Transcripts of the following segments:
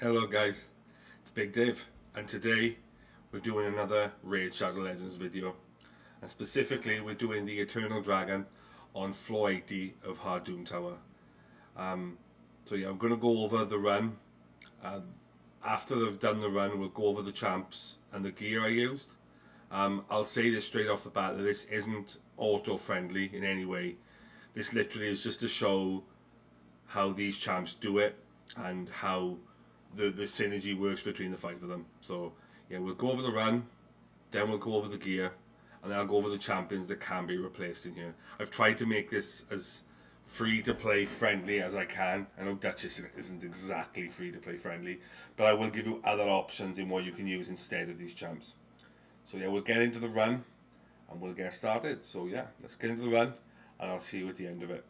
Hello guys, it's Big Dave, and today we're doing another Raid Shadow Legends video, and specifically we're doing the Eternal Dragon on floor 80 of Hard Doom Tower. So yeah, I'm going to go over the run. Uh, After I've done the run, we'll go over the champs and the gear I used. I'll say this straight off the bat that this isn't auto-friendly in any way. This literally is just to show how these champs do it and how the synergy works between the five of them. So yeah, we'll go over the run, then we'll go over the gear, and then I'll go over the champions that can be replaced in here. I've tried to make this as free to play friendly as I can. I know Duchess isn't exactly free to play friendly, but I will give you other options in what you can use instead of these champs. So yeah, we'll get into the run and we'll get started. So yeah, let's get into the run and I'll see you at the end of it.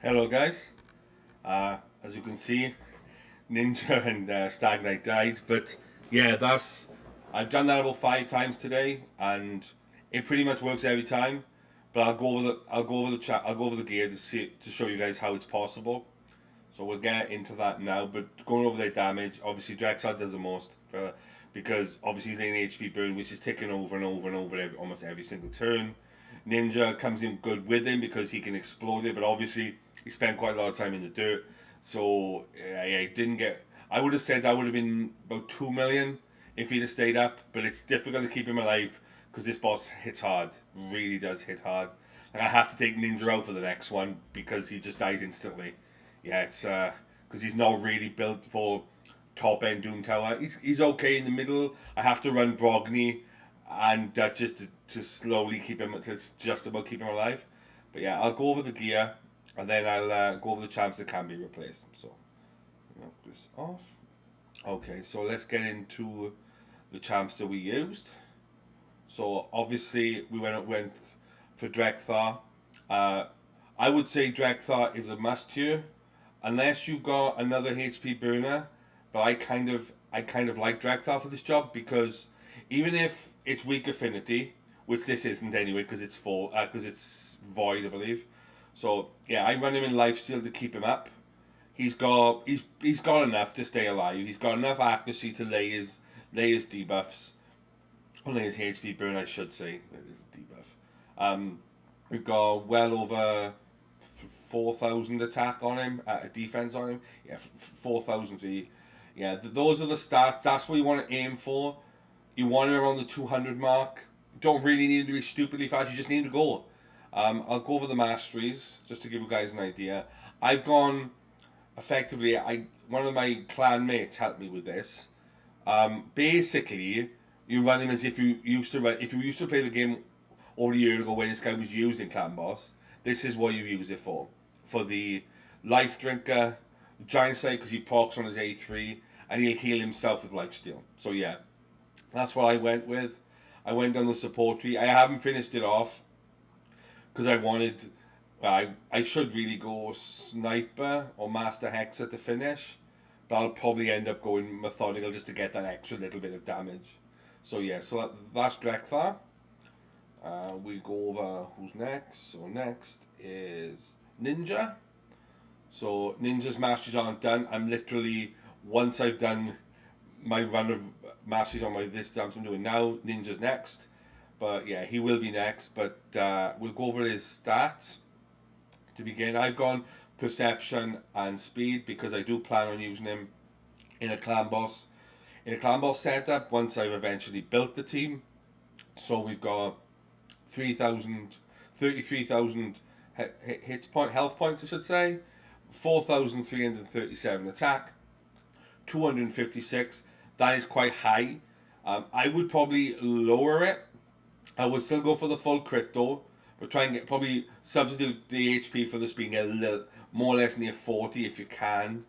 Hello guys, as you can see, Ninja and Stagnate died, but yeah, I've done that about 5 times today, and it pretty much works every time. But I'll go over the gear to show you guys how it's possible. So we'll get into that now. But going over their damage, obviously Drexthar does the most, because obviously he's letting HP burn, which is ticking over and over and over almost every single turn. Ninja comes in good with him because he can explode it, but obviously he spent quite a lot of time in the dirt. So yeah, he didn't get. I would have said that would have been about 2 million if he'd have stayed up, but it's difficult to keep him alive because this boss hits hard, really does hit hard. Like I have to take Ninja out for the next one because he just dies instantly. Yeah, it's because he's not really built for top end Doom Tower. He's okay in the middle. I have to run Brogni and Duchess to slowly keep him. It's just about keep him alive. But yeah, I'll go over the gear and then I'll go over the champs that can be replaced. So knock this off. Okay, so let's get into the champs that we used. So obviously we went for Drexthar. I would say Drexthar is a must here, unless you've got another HP burner. But I kind of like Drexthar for this job because even if it's weak affinity, which this isn't anyway, because it's full, because it's void, I believe. So yeah, I run him in lifesteal to keep him up. He's got enough to stay alive. He's got enough accuracy to lay his debuffs. Only his HP burn, I should say. It is a debuff. We've got well over 4,000 attack on him, defense on him. Yeah, 4,000. yeah, those are the stats. That's what you want to aim for. You want it around the 200 mark. Don't really need to be stupidly fast. You just need to go. I'll go over the masteries just to give you guys an idea. I've gone effectively. One of my clan mates helped me with this. Basically, you run him as if you used to run. If you used to play the game over a year ago when this guy was used in Clan Boss, this is what you use it for. For the Life Drinker, Giant Slave because he procs on his A3, and he'll heal himself with Lifesteal. So yeah, that's what I went with. I went down the support tree. I haven't finished it off because I wanted. I should really go Sniper or Master Hexer to finish, but I'll probably end up going Methodical just to get that extra little bit of damage. So yeah, so that's Drexthar. We go over who's next. So next is Ninja. So Ninja's masteries aren't done. I'm literally, once I've done my run of masteries on this dance I'm doing now, Ninja's next. But yeah, he will be next. But we'll go over his stats to begin. I've gone Perception and Speed because I do plan on using him in a clan boss. In a clan boss setup, once I've eventually built the team. So we've got 33,000 health points, I should say. 4,337 attack, 256. That is quite high. I would probably lower it. I would still go for the full crit though, but try and probably substitute the HP for the speed, get a little more or less near 40 if you can.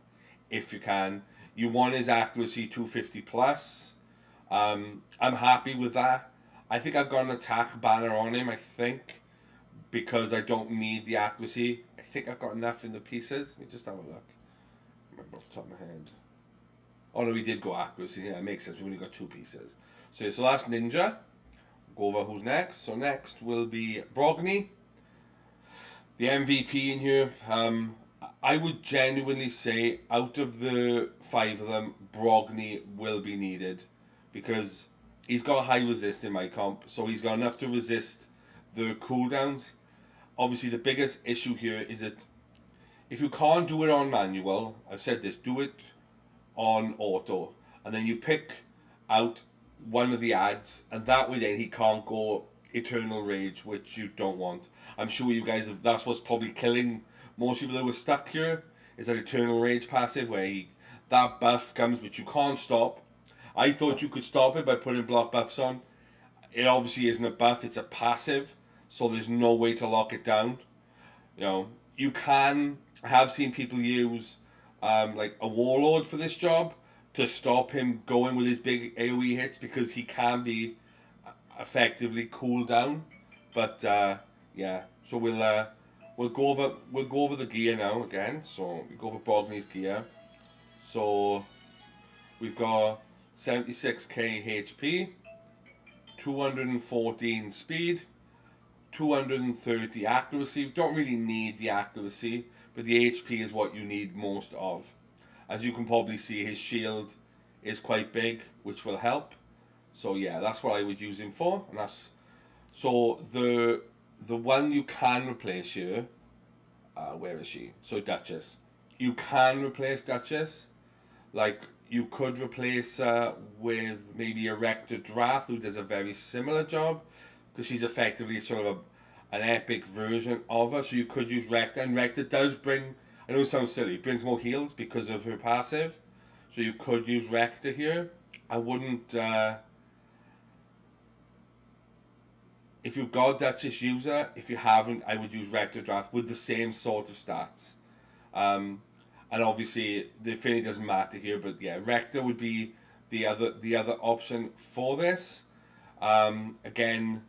You want his accuracy 250 plus. I'm happy with that. I think I've got an attack banner on him, I think, because I don't need the accuracy. I think I've got enough in the pieces. Let me just have a look. I remember off the top of my head. Oh no, we did go accuracy. Yeah, it makes sense. We've only got 2 pieces. So that's Ninja. Go over who's next. So next will be Brogni, the MVP in here. I would genuinely say out of the 5 of them, Brogni will be needed because he's got high resist in my comp, so he's got enough to resist the cooldowns. Obviously, the biggest issue here is that if you can't do it on manual, I've said this, do it on auto, and then you pick out one of the ads, and that way then he can't go Eternal Rage, which you don't want. I'm sure you guys have, that's what's probably killing most people that were stuck here, is that Eternal Rage passive where that buff comes, which you can't stop. I thought you could stop it by putting block buffs on. It obviously isn't a buff, it's a passive, so there's no way to lock it down. You know, you can, I have seen people use like a Warlord for this job to stop him going with his big AoE hits because he can be effectively cooled down. But yeah, so we'll go over the gear now again. So we go over Brogni's gear. So we've got 76k HP, 214 speed, 230 accuracy. Don't really need the accuracy, but the HP is what you need most of. As you can probably see, his shield is quite big, which will help. So yeah, that's what I would use him for. And that's so the one you can replace here. Where is she? So Duchess. You can replace Duchess. Like you could replace her with maybe a Rector Drath who does a very similar job, because she's effectively sort of an epic version of her. So you could use Rector, and Rector does bring, I know it sounds silly, it brings more heals because of her passive. So you could use Rector here. I wouldn't, if you've got Duchess, use her. If you haven't, I would use Rector Draft with the same sort of stats. And obviously the affinity doesn't matter here, but yeah, Rector would be the other option for this. Again,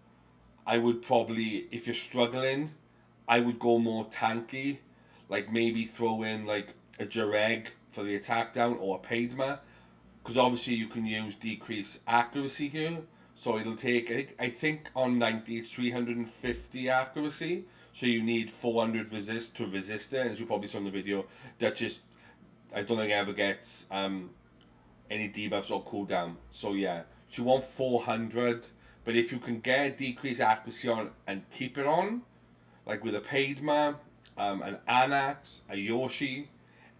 I would probably, if you're struggling, I would go more tanky, like maybe throw in like a Jareg for the attack down or a Padma, because obviously you can use decrease accuracy here, so it'll take, I think on 90 it's 350 accuracy, so you need 400 resist to resist it. As you probably saw in the video, Duchess, I don't think ever gets any debuffs or cooldown, so yeah, she wants 400, but if you can get a decrease accuracy on and keep it on, like with a Padma, an Anax, a Yoshi,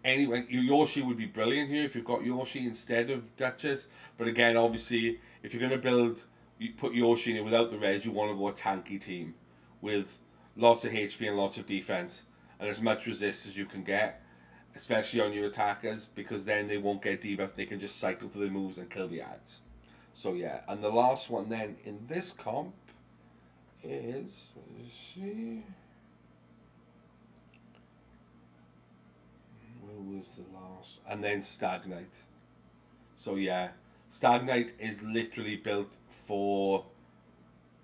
Anyway, your Yoshi would be brilliant here if you've got Yoshi instead of Duchess. But again, obviously, if you're going to build, you put Yoshi in it without the red, you want to go a tanky team with lots of HP and lots of defense and as much resist as you can get, especially on your attackers, because then they won't get debuffed. They can just cycle through the moves and kill the ads. So yeah, and the last one then in this comp is, let's see, where was the last? And then Stagnate. So yeah, Stagnate is literally built for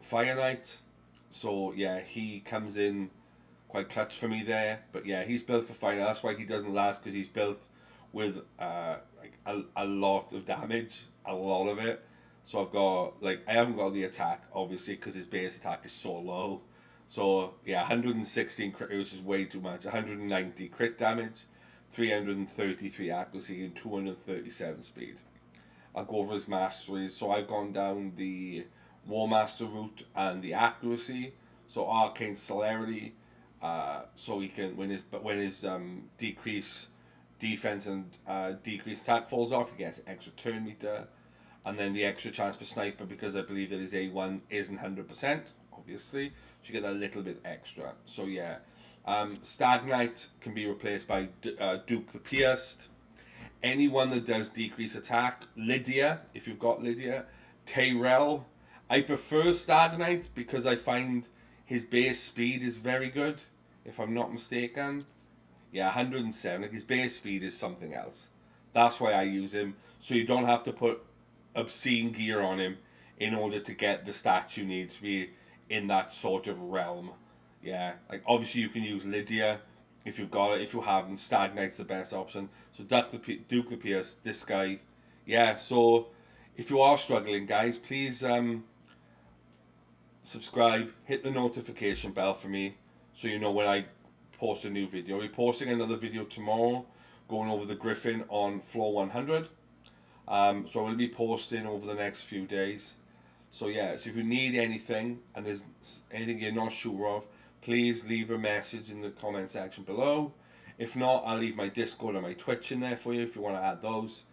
Fire Knight. So yeah, he comes in quite clutch for me there. But yeah, he's built for Fire Knight. That's why he doesn't last, because he's built with like a lot of damage, a lot of it. So I've got, like, I haven't got the attack obviously because his base attack is so low. So yeah, 116 crit, which is way too much. 190 crit damage, 333 accuracy, and 237 speed. I'll go over his masteries. So I've gone down the War Master route and the accuracy. So Arcane Celerity, so he can, when his decrease defense and decrease attack falls off, he gets extra turn meter, and then the extra chance for sniper, because I believe that his A1 isn't 100%, obviously, so you get a little bit extra. So yeah, Stagnite can be replaced by Duke the Pierced. Anyone that does decrease attack, Lydia, if you've got Lydia, Tyrell. I prefer Stagnite because I find his base speed is very good, if I'm not mistaken. Yeah, 107. Like, his base speed is something else. That's why I use him. So you don't have to put obscene gear on him in order to get the stats you need to be in that sort of realm. Yeah, like obviously you can use Lydia if you've got it. If you haven't, Stagnite's the best option. So Duke the Pierce, this guy. Yeah, so if you are struggling, guys, please subscribe, hit the notification bell for me so you know when I post a new video. I'll be posting another video tomorrow going over the Griffin on floor 100. So I will be posting over the next few days. So yeah, so if you need anything and there's anything you're not sure of, please leave a message in the comment section below. If not, I'll leave my Discord and my Twitch in there for you if you want to add those.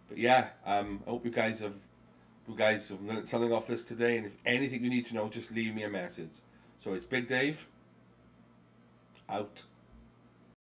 But yeah, I hope you guys have learned something off this today, and if anything you need to know, just leave me a message. So it's Big Dave, out.